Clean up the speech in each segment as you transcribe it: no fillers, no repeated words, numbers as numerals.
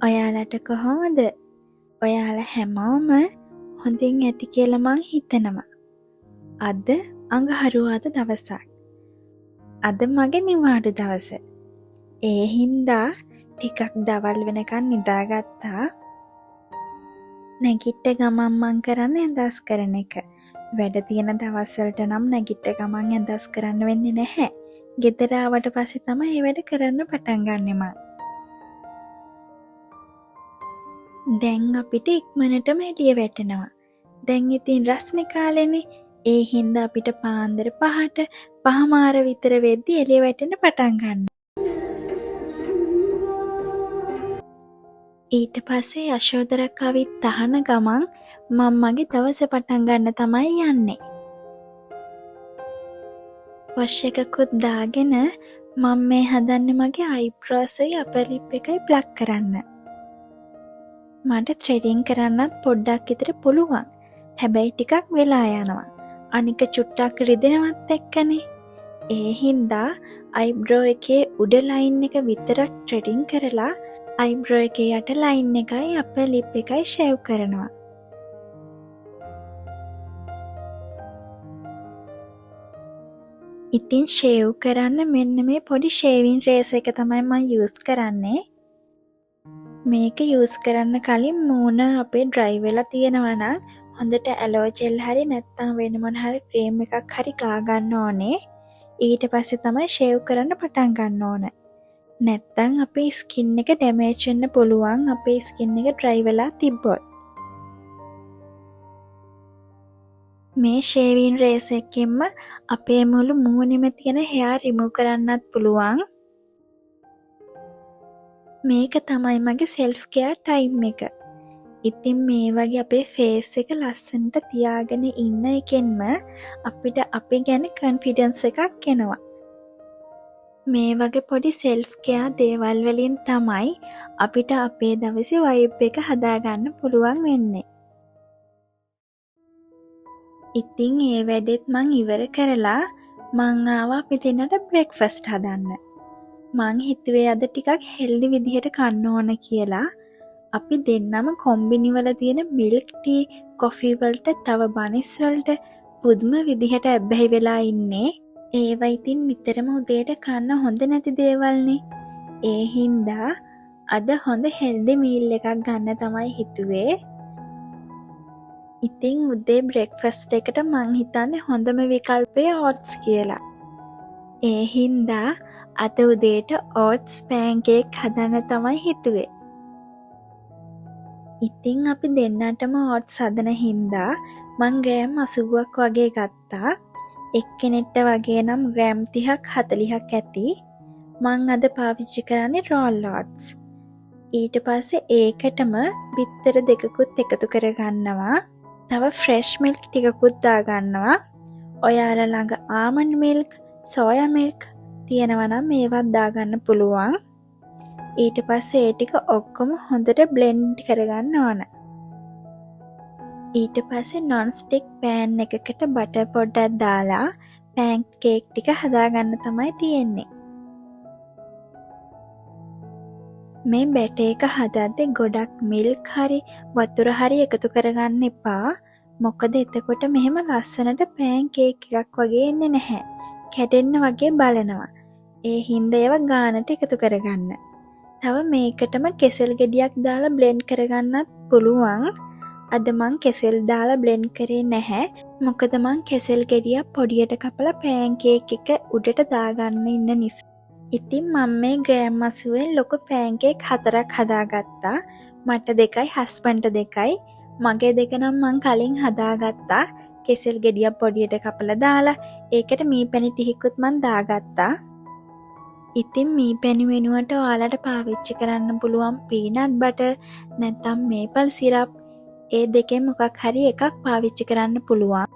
ඔයාලට කොහොමද? ඔයාලා හැමෝම හොඳින් ඇති කියලා මං හිතනවා. අද අඟහරුවාද දවසක්. අද මගේ නිවාඩු දවස. ඒ හින්දා ටිකක් දවල් වෙනකන් නිදාගත්තා. නැගිට්ට ගමන් මං කරන්නේ ඇඳස් කරන එක. වැඩ තියෙන දවස්වලට නම් නැගිට්ට ගමන් ඇඳස් කරන්න වෙන්නේ නැහැ. ගෙදර ආවට පස්සේ තමයි ඒ වැඩ කරන්න පටන් ගන්නෙ මං. දැන් අපිට ඉක්මනටම එළිය වැටෙනවා. දැන් ඉතින් රස්නේ කාලෙනේ. ඒ හින්දා අපිට පාන්දර 5ට 5මාර විතර වෙද්දි එළිය වැටෙන්න පටන් ගන්නවා. ඊට පස්සේ යශෝදරක් අවිත් අහන ගමන් මම මගේ දවස පටන් ගන්න තමයි යන්නේ. වොෂ් එකකුත් දාගෙන මම මේ හදන්නේ මගේ අයිබ්‍රෝස්යි අපර් ලිප් එකයි ප්ලක් කරන්න. මට ත්‍රෙඩින් කරන්නත් පොඩ්ඩක් විතර පුළුවන්. හැබැයි ටිකක් වෙලා යනවා. අනික චුට්ටක් රිදෙනවත් එක්කනේ. ඒ හින්දා අයිබ්‍රෝ එකේ උඩ ලයින් එක විතරක් ත්‍රෙඩින් කරලා අයිබ්‍රෝ එකේ යට ලයින් එකයි අපර් ලිප් එකයි ෂේව් කරනවා. ඉතින් ෂේව් කරන්න මෙන්න මේ පොඩි ෂේවින් රේස එක තමයි මම යූස් කරන්නේ. මේක යූස් කරන්න කලින් මූණ අපේ ඩ්‍රයි වෙලා තියෙනවා නම් හොඳට ඇලෝ ජෙල් හරි නැත්නම් වෙන මොන හරි ක්‍රීම් එකක් හරි ගා ගන්න ඕනේ. ඊට පස්සේ තමයි ෂේව් කරන්න පටන් ගන්න ඕන. නැත්නම් අපේ ස්කින් එක ඩැමේජ් වෙන්න පුළුවන් අපේ ස්කින් එක ඩ්‍රයි වෙලා තිබ්බොත්. මේ ෂේවින් රේස් එකෙන්ම අපේ මුළු මූණෙම තියෙන හෙයාර් රිමූව් කරන්නත් පුළුවන්. මේක තමයි මගේ සෙල්ෆ් කෙයාර් ටයිම් එක. ඉතින් මේ වගේ අපේ ෆේස් එක ලස්සනට තියාගෙන ඉන්න එකෙන්ම අපිට අපි ගැන කොන්ෆිඩන්ස් එකක් එනවා. මේ වගේ පොඩි සෙල්ෆ් කෙයාර් දේවල් වලින් තමයි අපිට අපේ දවසේ වයිබ් එක හදාගන්න පුළුවන් වෙන්නේ. ඉතින් ඒ වැඩෙත් මං ඉවර කරලා මං ආවා අපි දෙන්නට බ්‍රෙක්ෆාස්ට් හදන්න. මං හිතුවේ අද ටිකක් හෙල්දි විදිහට කන්න ඕන කියලා. අපි දෙන්නම කොම්බිනි වල තියෙන මිල්ක් ටී, කොෆි වලට තව බනිස් වලට පුදුම විදිහට ඇබ්බැහි වෙලා ඉන්නේ. ඒවා ඉතින් නිතරම උදේට කන්න හොඳ නැති දේවල්නේ. ඒ හින්දා අද හොඳ හෙල්දි මීල් එකක් ගන්න තමයි හිතුවේ. ඉතින් උදේ බ්‍රෙක්ෆාස්ට් එකට මං හිතන්නේ හොඳම විකල්පය ඕට්ස් කියලා. ඒ හින්දා අද උදේට ඕට්ස් පෑන්කේක් හදන්න තමයි හිතුවේ. ඉතින් අපි දෙන්නටම ඕට්ස් හදන හින්දා මං ග්‍රෑම් 80ක් වගේ ගත්තා. එක්කෙනෙක්ට වගේ නම් ග්‍රෑම් 30ක් 40ක් ඇති. මං අද පාවිච්චි කරන්නේ රෝල් ඕට්ස්. ඊට පස්සේ ඒකටම බිත්තර දෙකකුත් එකතු කරගන්නවා. තව ෆ්‍රෙෂ් මිල්ක් ටිකකුත් දාගන්නවා. ඔයාලා ළඟ ආමන්ඩ් මිල්ක්, සෝයා මිල්ක් තියෙනවා නම් ඒවත් දාගන්න පුළුවන්. ඊට පස්සේ ඒ ටික ඔක්කොම හොඳට බ්ලෙන්ඩ් කරගන්න ඕන. ඊට පස්සේ non stick pan එකකට බටර් පොඩ්ඩක් දාලා පෑන් කේක් ටික හදාගන්න තමයි තියෙන්නේ. මේ බැටර් එක හදද්දී ගොඩක් මිල්ක් හරි වතුර හරි එකතු කරගන්න එපා. මොකද එතකොට මෙහෙම ලස්සනට පෑන් කේක් එකක් වගේ එන්නේ නැහැ. කැඩෙන්න වගේ බලනවා. ඒ හින්දා ඒවා ගානට එකතු කරගන්න. තව මේකටම කෙසෙල් ගෙඩියක් දාලා බ්ලෙන්ඩ් කරගන්නත් පුළුවන්. අද මං කෙසෙල් දාලා බ්ලෙන්ඩ් කරේ නැහැ. මොකද මං කෙසෙල් ගෙඩියක් පොඩියට කපලා පෑන් කේක් එක උඩට දාගන්න ඉන්න නිසා. ඉතින් මම මේ ග්‍රෑම් 80ෙන් ලොකු පෑන් කේක් 4ක් හදාගත්තා. මට 2යි හස්බන්ඩ්ට 2යි. මගේ 2 නම් මං කලින් හදාගත්තා. කෙසෙල් ගෙඩියක් පොඩියට කපලා දාලා ඒකට මී පැණි ටිකකුත් මං දාගත්තා. ඉතින් මී පැණි වෙනුවට ඔයාලට පාවිච්චි කරන්න පුළුවන් පීනට් බටර් නැත්නම් මේපල් සිරප්. ඒ දෙකෙන් මොකක් හරි එකක් පාවිච්චි කරන්න පුළුවන්.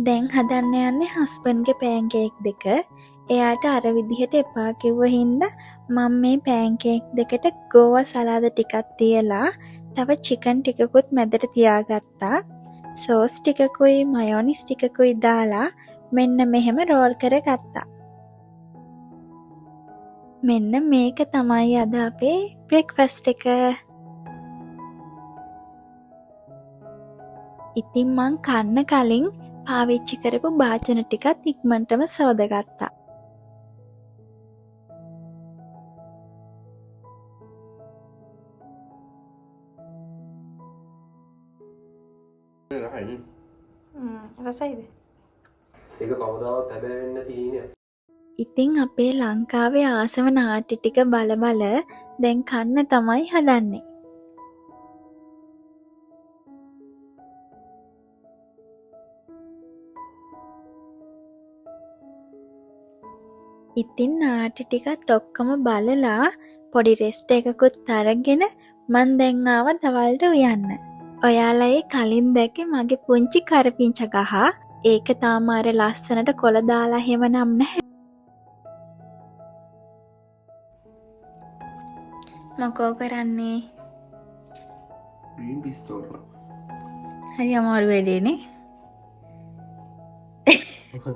දැන් හදන්න යන්නේ හස්බන්ඩ්ගේ පෑන් කේක් දෙක. එයාට අර විදිහට එපා කිව්ව හින්දා මම මේ පෑන් කේක් දෙකට ගෝවා සලාද ටිකක් තියලා තව චිකන් ටිකකුත් මැදට තියාගත්තා. සෝස් ටිකකුයි මයොනිස් ටිකකුයි දාලා මෙන්න මෙහෙම රෝල් කරගත්තා. මෙන්න මේක තමයි අද අපේ බ්‍රෙක්ෆස්ට් එක. ඉතින් මං කන්න කලින් පාවිච්චි කරපු භාජන ටිකත් ඉක්මනටම සෝදගත්තා. රසයිද? ඒක කවදාවත් හැබෑ වෙන්නේ නැති හීනයක්. ඉතින් අපේ ලංකාවේ ආසම නාට්‍ය ටික බල දැන් කන්න තමයි හදන්නේ. ඉතින් නාට්‍ය ටිකත් ඔක්කොම බලලා පොඩි රෙස්ට් එකකුත් අරගෙන මං දැන් ආවා දවල්ට උයන්න. ඔයාලා ඒ කලින් දැක්කේ මගේ පුංචි කරපිංච ගහ. ඒක තාම අර ලස්සනට කොළ දාලා එහෙම නම් නැහැ. මොකෝ කරන්නේ? ග්‍රීන් පීස් තෝරනවා. හරි අමාරු වැඩේනේ.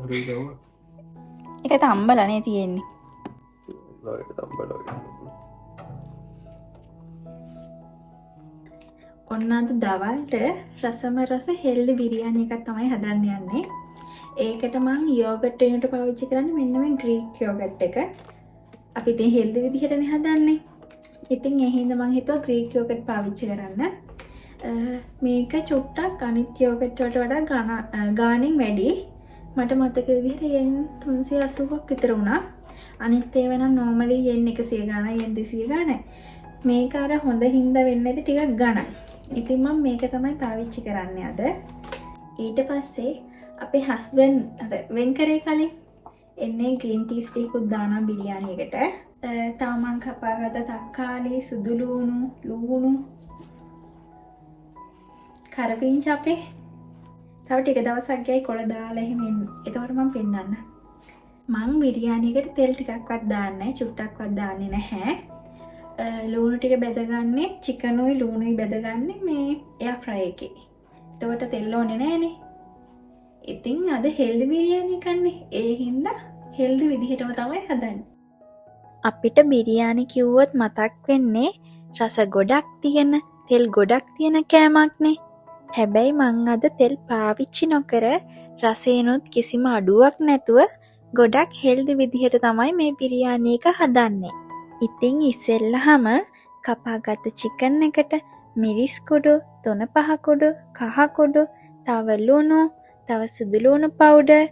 හරි ගම. ඒක තම්බලනේ තියෙන්නේ. ලෝයට තම්බලා. ඔන්න අද දවල්ට රසම රස හෙල්ලි බිරියානි එකක් තමයි හදන්න යන්නේ. ඒකට මං යෝගට් වෙනුවට පාවිච්චි කරන්නේ මෙන්න මේ ග්‍රීක් යෝගට් එක. අපි ඉතින් හෙල්දි විදිහටනේ හදන්නේ. ඉතින් ඒ හින්දා මං හිතුවා ග්‍රීක් යෝගට් පාවිච්චි කරන්න. මේක චුට්ටක් අනිත් යෝගට් වලට වඩා ගාණෙන් වැඩි. මට මතක විදිහට yen 380ක් විතර වුණා. අනිත් ඒවා නම් normally yen 100 ගාණයි yen 200 ගාණයි. මේක අර හොඳ හින්දා වෙන්නේ නැති ටිකක් ගණන්. ඉතින් මම මේක තමයි පාවිච්චි කරන්නේ අද. ඊට පස්සේ අපේ හස්බන්ඩ් අර වෙන් කරේ කලින් එන්නේ ග්‍රීන් ටීස් ටිකකුත් දානවා බිරියානි එකට. තව මං කපාගත්ත තක්කාලි, සුදු ලූණු, කරපිංච අපේ. තව ටික දවසක් ගියයි කොළ දාලා එහෙම එන්න. ඒතකොට මම පෙන්නන්න. මං බිරියානි එකට තෙල් ටිකක්වත් දාන්නේ නැහැ, චුට්ටක්වත් දාන්නේ නැහැ. ලූණු ටික බෙදගන්නේ චිකනුයි ලූණුයි බෙදගන්නේ මේ එයා ෆ්‍රයි එකේ. එතකොට තෙල් ඕනේ නැහනේ. ඉතින් අද හෙල්දි බිරියානි කන්නේ. ඒ හින්දා හෙල්දි විදිහටම තමයි හදන්නේ. අපිට බිරියානි කිව්වොත් මතක් වෙන්නේ රස ගොඩක් තියෙන, තෙල් ගොඩක් තියෙන කෑමක්නේ. හැබැයි මං අද තෙල් පාවිච්චි නොකර රසේනොත් කිසිම අඩුවක් නැතුව ගොඩක් හෙල්දි විදිහට තමයි මේ බිරියානි එක හදන්නේ. ඉතින් ඉස්සෙල්ලහම කපාගත්ත චිකන් එකට මිරිස් කුඩු, තුන පහ කුඩු, කහ කුඩු, තව ලුණු, තව සුදු ලුණු පවුඩර්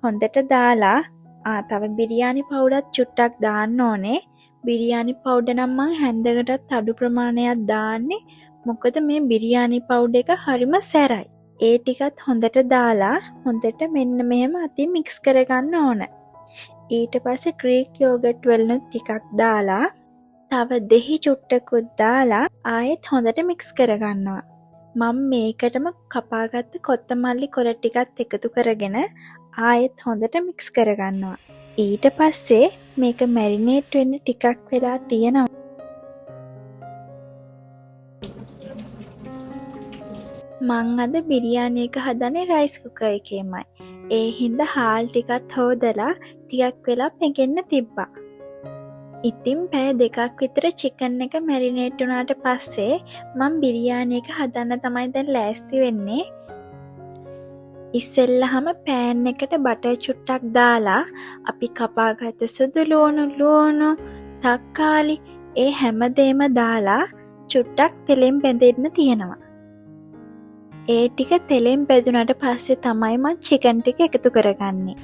හොඳට දාලා තව බිරියානි පවුඩර් චුට්ටක් දාන්න ඕනේ. බිරියානි පවුඩර් නම් මං හැන්දකටත් අඩු ප්‍රමාණයක් දාන්නේ. මොකද මේ බිරියානි පවුඩර් එක හරිම සැරයි. ඒ ටිකත් හොඳට දාලා හොඳට මෙන්න මෙහෙම අතින් මික්ස් කරගන්න ඕන. ඊට පස්සේ ග්‍රීක් යෝගට් වලුත් ටිකක් දාලා තව දෙහි චුට්ටකුත් දාලා ආයෙත් හොඳට මික්ස් කරගන්නවා. මම මේකටම කපාගත්ත කොත්තමල්ලි කොළ ටිකත් එකතු කරගෙන ආයෙත් හොඳට මික්ස් කරගන්නවා. ඊට පස්සේ මේක මැරිනේට් වෙන්න ටිකක් වෙලා තියෙනවා. මං අද බිරියානි එක හදන්නේ රයිස් කුකර් එකේමයි. ඒ හින්දා හාල් ටිකත් හොදලා ටිකක් වෙලා පෙගෙන්න තිබ්බා. ඉතින් පැය 2ක් විතර චිකන් එක මැරිනේට් වුණාට පස්සේ මම බිරියානි එක හදන්න තමයි දැන් ලෑස්ති වෙන්නේ. ඉස්සෙල්ලහම පෑන් එකට බටර් චුට්ටක් දාලා අපි කපාගත්ත සුදු ලුණු, තක්කාලි ඒ හැමදේම දාලා චුට්ටක් තෙලෙන් බැඳෙන්න තියෙනවා. ඒ ටික තෙලෙන් බැදුනට පස්සේ තමයි මම චිකන් ටික එකතු කරගන්නේ.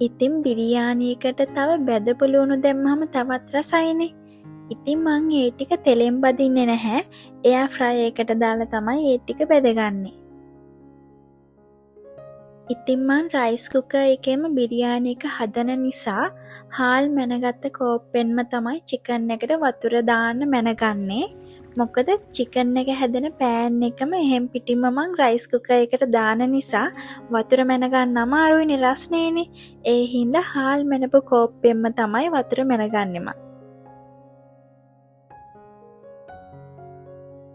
ඉතින් බිරියානි එකට තව බැදපු ලුණු දැම්මම තවත් රසයිනේ. ඉතින් මං ඒ ටික තෙලෙන් බදින්නේ නැහැ. එයා ෆ්‍රයි එකට දාලා තමයි ඒ ටික බෙදගන්නේ. ඉතින් මං රයිස් කුකර් එකේම බිරියානි එක හදන නිසා හාල් මැනගත්ත කෝප්පෙන්ම තමයි චිකන් එකට වතුර දාන්න මැනගන්නේ. මොකද චිකන් එක හැදෙන පෑන් එකම එහෙම් පිටින්ම මං රයිස් කුකර් එකට දාන නිසා වතුර මැනගන්න අමාරුයිනේ රස්නේනේ. ඒ හින්දා හාල් මැනපු කෝප්පෙන්ම තමයි වතුර මැනගන්නේ මං.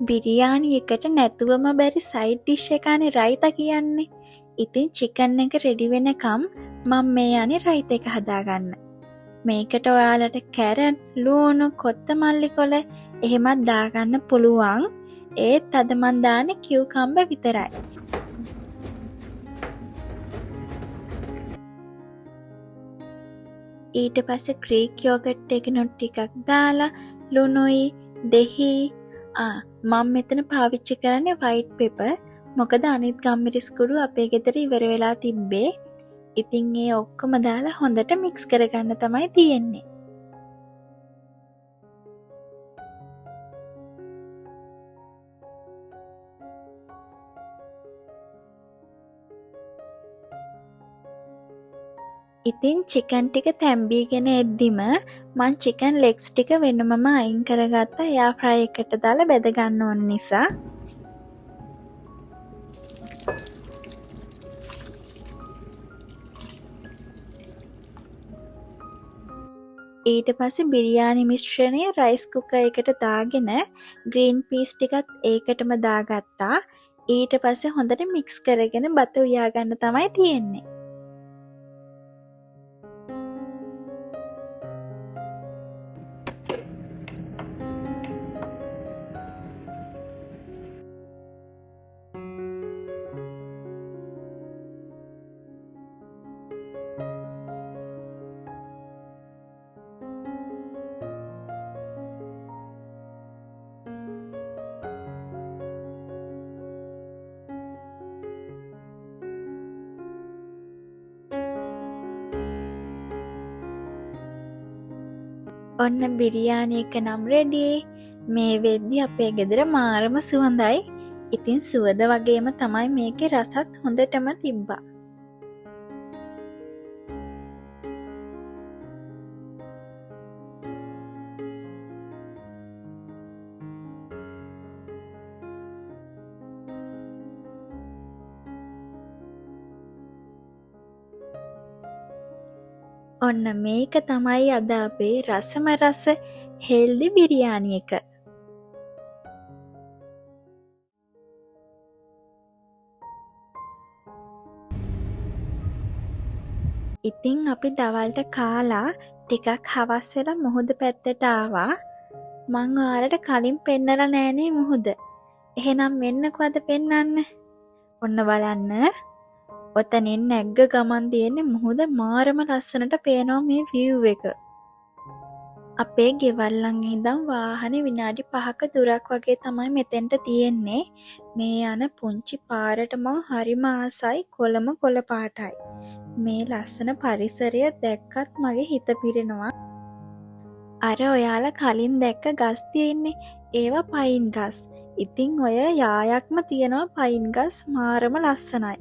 බිරියානි එකට නැතුවම බැරි සයිඩ් ඩිෂ් එකනේ රයිතා කියන්නේ. ඉතින් චිකන් එක රෙඩි වෙනකම් මම මේ යන්නේ රයිත් එක හදාගන්න. මේකට ඔයාලට කැරට්, ලුණු, කොත්තමල්ලි කොළ එහෙමත් දාගන්න පුළුවන්. ඒත් අද මන් දාන්නේ කියුකම්බර් විතරයි. ඊට පස්සේ ග්‍රීක් යෝගට් එකනොත් ටිකක් දාලා ලුණුයි දෙහි මම මෙතන පාවිච්චි කරන්නේ වයිට් පෙපර්. මොකද අනිත් ගම්මිරිස් කුඩු අපේ ගෙදර ඉවර වෙලා තිබ්බේ. ඉතින් ඒ ඔක්කොම දාලා හොඳට මික්ස් කරගන්න තමයි තියෙන්නේ. ඉතින් චිකන් ටික තැම්බීගෙන එද්දිම මං චිකන් ලෙග්ස් ටික වෙනමම අයින් කරගත්තා එයා ෆ්‍රයි එකට දාලා බෙද ගන්න ඕන නිසා. ඊට පස්සේ බිරියානි මිශ්‍රණය රයිස් කුකර් එකට දාගෙන ග්‍රීන් පීස් ටිකත් ඒකටම දාගත්තා. ඊට පස්සේ හොඳට මික්ස් කරගෙන බත උයා ගන්න තමයි තියෙන්නේ. ඔන්න බිරියානි එක නම් රෙඩි. මේ වෙද්දි අපේ ගෙදර මාරම සුවඳයි. ඉතින් සුවඳ වගේම තමයි මේකේ රසත් හොඳටම තිබ්බා. ඔන්න මේක තමයි අද අපේ රසම රස හෙල්දි බිරියානි එක. ඉතින් අපි දවල්ට කාලා ටිකක් හවස් වෙලා මුහුද පැත්තට ආවා. මං ඔයාලට කලින් පෙන්නලා නෑනේ මුහුද. එහෙනම් මෙන්නකෝ අද පෙන්නන්න. ඔන්න බලන්න. ඔතනින් නැග්ග ගමන් තියෙන්නේ මුහුද මාරම ලස්සනට පේනවා මේ view එක. අපේ ගෙවල් ළඟ ඉඳන් වාහනේ විනාඩි 5ක දුරක් වගේ තමයි මෙතෙන්ට තියෙන්නේ. මේ යන පුංචි පාරට මං හරිම ආසයි කොළම කොළ පාටයි. මේ ලස්සන පරිසරය දැක්කත් මගේ හිත පිරෙනවා. අර ඔයාලා කලින් දැක්ක ගස් තියෙන්නේ ඒවා පයින් ගස්. ඉතින් ඔය යායක්ම තියෙනවා පයින් ගස් මාරම ලස්සනයි.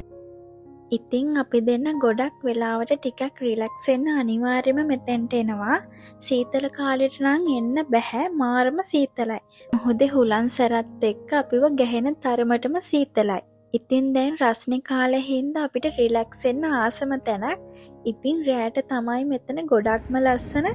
ඉතින් අපි දෙන්න ගොඩක් වෙලාවට ටිකක් රිලැක්ස් වෙන්න අනිවාර්යයෙන්ම මෙතෙන්ට එනවා. සීතල කාලෙට නම් එන්න බෑ මාරම සීතලයි. මොහොතේ හුලන් සැරත් එක්ක අපිව ගැහෙන තරමටම සීතලයි. ඉතින් දැන් රස්නේ කාලේ හින්දා අපිට රිලැක්ස් වෙන්න ආසම තැනක්. ඉතින් රැයට තමයි මෙතන ගොඩක්ම ලස්සන.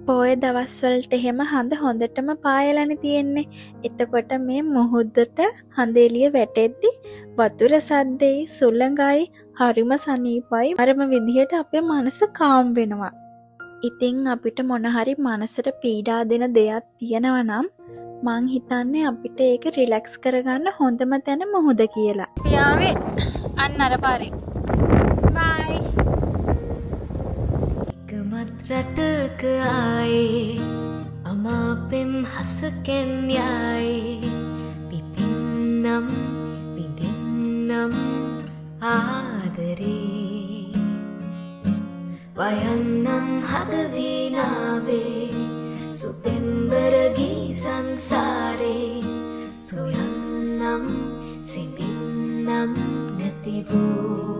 පොය දවස්වලට එහෙම හඳ හොඳටම පායලානේ තියෙන්නේ. එතකොට මේ මුහුදට හඳ එළිය වැටෙද්දි වතුර සද්දෙයි සුළඟයි හරිම සනීපයි. අරම විදිහට අපේ මනස කාම් වෙනවා. ඉතින් අපිට මොන හරි මනසට පීඩා දෙන දෙයක් තියෙනවා නම් මං හිතන්නේ අපිට ඒක රිලැක්ස් කරගන්න හොඳම තැන මුහුද කියලා. පියාවේ අන්න අර පාරේ. බයි. රටක ආයේ අමාපෙම් හසකෙන් යායේ පිපින්නම් විඳින්නම් ආදරේ වයන්නම් හදවීනාවේ සුපෙම්බරගී සංසාරේ සොයන්නම් සිපින්නම් නැතිවූ